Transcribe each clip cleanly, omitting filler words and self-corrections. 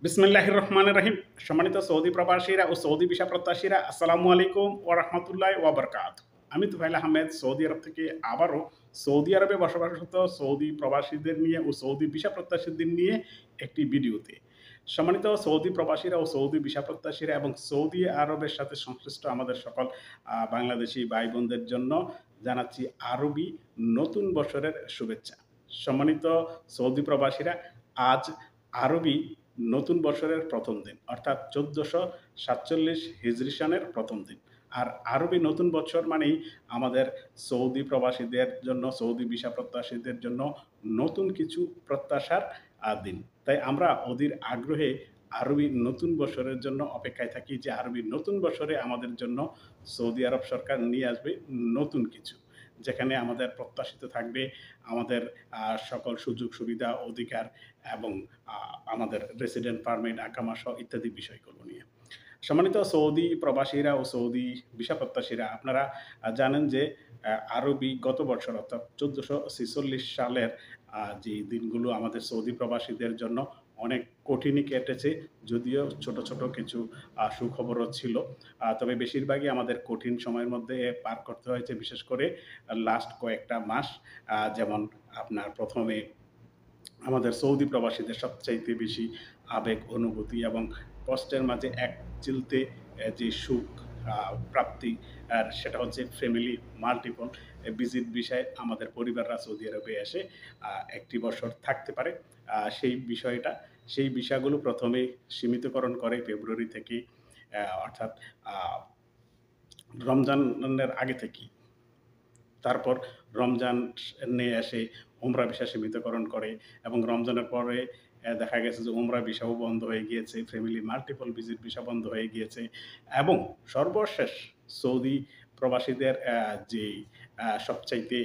বিসমিল্লাহির রহমানির রহিম। সম্মানিত সৌদি প্রবাসীরা ও সৌদি ভিসা প্রত্যাশীরা, আসসালামু আলাইকুম ওয়া রাহমাতুল্লাহি ওয়া বারাকাতুহু। আমি তুফাইল আহমেদ সৌদি আরব থেকে আবারও সৌদি আরবে বসবাসরত সৌদি প্রবাসীদের নিয়ে ও সৌদি ভিসা প্রত্যাশীদের নিয়ে একটি ভিডিওতে। সম্মানিত সৌদি প্রবাসীরা ও সৌদি ভিসা প্রত্যাশীরা এবং সৌদি আরবের সাথে সংশ্লিষ্ট আমাদের সকল বাংলাদেশি ভাই বোনদের জন্য জানাচ্ছি আরবি নতুন বছরের শুভেচ্ছা। সম্মানিত সৌদি প্রবাসীরা, আজ আরবি নতুন বছরের প্রথম দিন, অর্থাৎ 1447 হিজরি সনের প্রথম দিন। আর আরবি নতুন বছর মানেই আমাদের সৌদি প্রবাসীদের জন্য, সৌদি ভিসা প্রত্যাশীদের জন্য নতুন কিছু প্রত্যাশার দিন। তাই আমরা অধীর আগ্রহে আরবি নতুন বছরের জন্য অপেক্ষায় থাকি যে আরবি নতুন বছরে আমাদের জন্য সৌদি আরব সরকার নিয়ে আসবে নতুন কিছু, যেখানে আমাদের প্রত্যাশিত থাকবে আমাদের সকল সুযোগ সুবিধা অধিকার এবং আমাদের রেসিডেন্ট পারমিট, আকামা সহ ইত্যাদি বিষয়গুলো নিয়ে। সম্মানিত সৌদি প্রবাসীরা ও সৌদি ভিসা প্রত্যাশীরা, আপনারা জানেন যে আরবি গত বছর অর্থাৎ 1446 সালের যে দিনগুলো আমাদের সৌদি প্রবাসীদের জন্য অনেক কঠিনই কেটেছে, যদিও ছোট ছোট কিছু সুখবরও ছিল। তবে বেশিরভাগই আমাদের কঠিন সময়ের মধ্যে পার করতে হয়েছে, বিশেষ করে লাস্ট কয়েকটা মাস। যেমন আপনার প্রথমে আমাদের সৌদি প্রবাসীদের সবচাইতে বেশি আবেগ, অনুভূতি এবং কষ্টের মাঝে এক চিলতে যে সুখ প্রাপ্তি, আর সেটা হচ্ছে ফ্যামিলি মাল্টিপল ভিজিট বিষয়ে আমাদের পরিবাররা সৌদি আরবে এসে একটি বছর থাকতে পারে। সেই বিষয়টা, সেই বিষয়গুলো প্রথমে সীমিতকরণ করে ফেব্রুয়ারি থেকে, অর্থাৎ রমজানের আগে থেকেই। তারপর রমজান নিয়ে এসে উমরা ভিসা সীমিতকরণ করে এবং রমজানের পরে দেখা গেছে যে উমরা ভিসাও বন্ধ হয়ে গিয়েছে, ফ্যামিলি মাল্টিপল ভিজিট ভিসা বন্ধ হয়ে গিয়েছে এবং সর্বশেষ সৌদি প্রবাসীদের যে সবচাইতে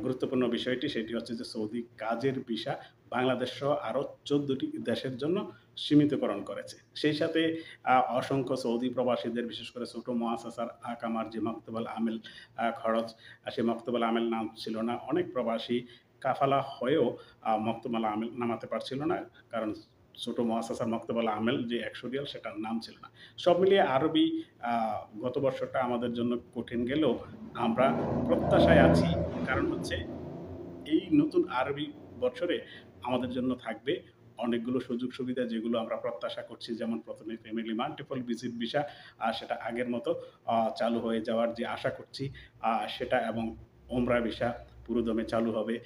গুরুত্বপূর্ণ বিষয়টি, সেটি হচ্ছে যে সৌদি কাজের ভিসা বাংলাদেশ সহ আরও 14টি দেশের জন্য সীমিতকরণ করেছে। সেই সাথে অসংখ্য সৌদি প্রবাসীদের, বিশেষ করে ছোট মুআসাসার আকামার যে মক্তবুল আমেল খরচ, সেই মক্তবুল আমেল নাম ছিল না। অনেক প্রবাসী কাফালা হয়েও মক্তবুল আমেল নামাতে পারছিল না, কারণ ছোট মুআসাসার মক্তবুল আমেল যে 100 রিয়াল, সেটার নাম ছিল না। সব মিলিয়ে আরবি গত বছরটা আমাদের জন্য কঠিন গেলেও আমরা প্রত্যাশায় আছি, কারণ হচ্ছে এই নতুন আরবি বছরে আমাদের জন্য থাকবে অনেকগুলো সুযোগ সুবিধা, যেগুলো আমরা প্রত্যাশা করছি। যেমন প্রথমে ফ্যামিলি মাল্টিপল ভিজিট ভিসা, সেটা আগের মতো চালু হয়ে যাওয়ার যে আশা করছি সেটা, এবং ওমরা ভিসা পুরোদমে চালু হবে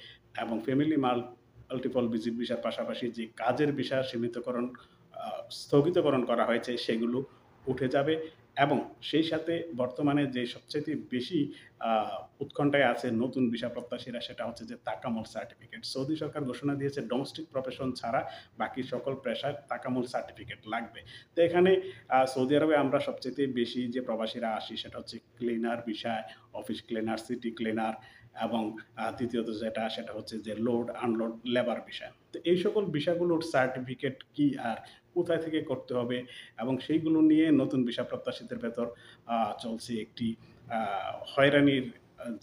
এবং ফ্যামিলি মাল্টিপল ভিজিট ভিসার পাশাপাশি যে কাজের ভিসা স্থগিতকরণ করা হয়েছে সেগুলো উঠে যাবে। এবং সেই সাথে বর্তমানে যে সবচাইতে বেশি উৎকণ্ঠায় আছে নতুন ভিসা প্রত্যাশীরা, সেটা হচ্ছে যে তাকামুল সার্টিফিকেট। সৌদি সরকার ঘোষণা দিয়েছে ডোমেস্টিক প্রফেশন ছাড়া বাকি সকল পেশায় তাকামুল সার্টিফিকেট লাগবে। তো এখানে সৌদি আরবে আমরা সবচাইতে বেশি যে প্রবাসীরা আসি সেটা হচ্ছে ক্লিনার বিষয়, অফিস ক্লিনার, সিটি ক্লিনার এবং তৃতীয়ত সেটা হচ্ছে যে লোড আনলোড লেবার বিষয়। তো এই সকল বিষয়গুলোর সার্টিফিকেট কি আর কোথায় থেকে করতে হবে, এবং সেইগুলো নিয়ে নতুন ভিসা প্রত্যাশীদের ভেতর চলছে একটি হয়রানির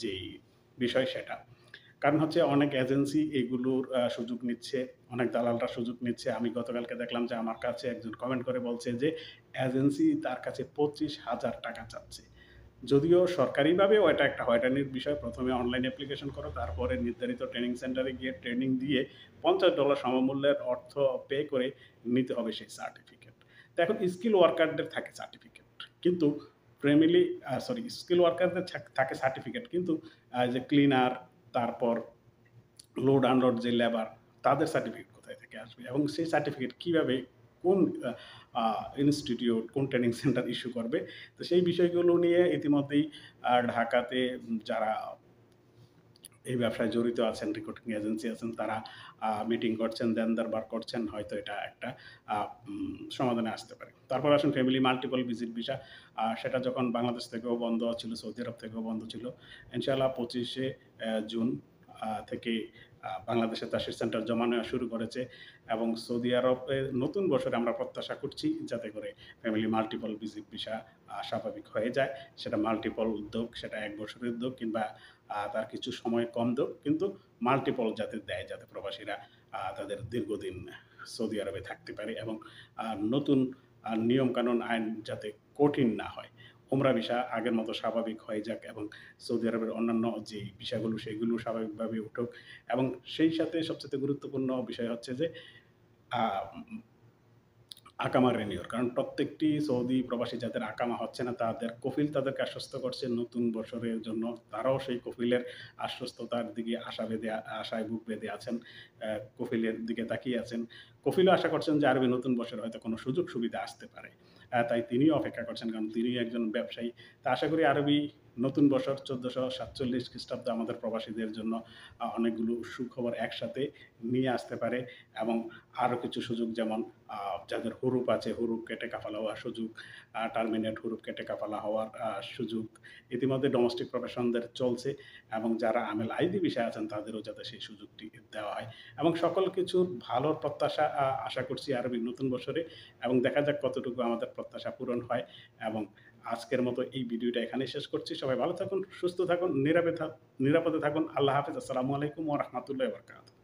যেই বিষয় সেটা। কারণ হচ্ছে অনেক এজেন্সি এগুলোর সুযোগ নিচ্ছে, অনেক দালালরা সুযোগ নিচ্ছে। আমি গতকালকে দেখলাম যে আমার কাছে একজন কমেন্ট করে বলছে যে এজেন্সি তার কাছে 25,000 টাকা চাচ্ছে। যদিও সরকারিভাবেও এটা একটা হয়রানির বিষয়। প্রথমে অনলাইন অ্যাপ্লিকেশন করো, তারপরে নির্ধারিত ট্রেনিং সেন্টারে গিয়ে ট্রেনিং দিয়ে $50 সমমূল্যের অর্থ পে করে নিতে হবে সেই সার্টিফিকেট। তো এখন স্কিল ওয়ার্কারদের থাকে সার্টিফিকেট, কিন্তু স্কিল ওয়ার্কারদের থাকে সার্টিফিকেট, কিন্তু যে ক্লিনার, তারপর লোড আনলোড যে লেবার, তাদের সার্টিফিকেট কোথায় থেকে আসবে এবং সেই সার্টিফিকেট কীভাবে, কোন ইনস্টিটিউট, কোন ট্রেনিং সেন্টার ইস্যু করবে। তো সেই বিষয়গুলো নিয়ে ইতিমধ্যেই ঢাকাতে যারা এই ব্যবসায় জড়িত আছেন, রিক্রুটিং এজেন্সি আছেন, তারা মিটিং করছেন, দেন দরবার করছেন। হয়তো এটা একটা সমাধানে আসতে পারে। তারপর আসেন ফ্যামিলি মাল্টিপল ভিজিট ভিসা। সেটা যখন বাংলাদেশ থেকেও বন্ধ ছিল, সৌদি আরব থেকেও বন্ধ ছিল, ইনশাআল্লাহ 25শে জুন থেকে বাংলাদেশে তার সেন্টার জমা নেওয়া শুরু করেছে এবং সৌদি আরবে নতুন বছরে আমরা প্রত্যাশা করছি যাতে করে ফ্যামিলি মাল্টিপল ভিজিট ভিসা স্বাভাবিক হয়ে যায়। সেটা মাল্টিপল উদ্যোগ, সেটা 1 বছরের উদ্যোগ কিংবা তার কিছু সময় কম দেওক, কিন্তু মাল্টিপল যাতে দেয়, যাতে প্রবাসীরা তাদের দীর্ঘদিন সৌদি আরবে থাকতে পারে এবং নতুন নিয়মকানুন আইন যাতে কঠিন না হয়। উমরা ভিসা আগের মতো স্বাভাবিক হয়ে যাক এবং সৌদি আরবের অন্যান্য যে ভিসাগুলো সেগুলো স্বাভাবিকভাবে উঠুক এবং সেই সাথে সবচাইতে গুরুত্বপূর্ণ বিষয় হচ্ছে যে আ আকামা রেনিউর। কারণ প্রত্যেকটি সৌদি প্রবাসী যাদের আকামা হচ্ছে না, তাদের কফিল তাদেরকে আশ্বস্ত করছে নতুন বছরের জন্য। তারাও সেই কফিলের আশ্বস্ততার দিকে আশায় বুক বেঁধে আছেন। কফিলের দিকে তাকিয়ে আছেন। কফিলও আশা করছেন যে আরবি নতুন বছরে হয়তো কোনো সুযোগ সুবিধা আসতে পারে। তাই তিনিও অপেক্ষা করছেন কারণ তিনিও একজন ব্যবসায়ী। তো আশা করি আরবি নতুন বছর ১৪৪৭ খ্রিস্টাব্দে আমাদের প্রবাসীদের জন্য অনেকগুলো সুখবর একসাথে নিয়ে আসতে পারে এবং আরো কিছু সুযোগ যেমন আ যাদের হুরুপ আছে, হুরুপ কেটে কাফালা হওয়ার সুযোগ, টার্মিনেট হুরুপ কেটে কাফালা হওয়ার সুযোগ। ইতিমধ্যে ডোমেস্টিক প্রফেশনদের চলছে এবং যারা আমেল আইডি বিষয়ে আছেন তাদেরও যাতে সেই সুযোগটি দেওয়া হয় এবং সকল কিছুর ভালোর প্রত্যাশা আশা করছি আরবি নতুন বছরে এবং দেখা যাক কতটুকু আমাদের প্রত্যাশা পূরণ হয় এবং আজকের মতো এই ভিডিওটা এখানেই শেষ করছি। সবাই ভালো থাকুন, সুস্থ থাকুন, নিরাপদে থাকুন। আল্লাহ হাফেজ। আসসালামু আলাইকুম ওয়া রাহমাতুল্লাহি ওয়া বারাকাতুহু।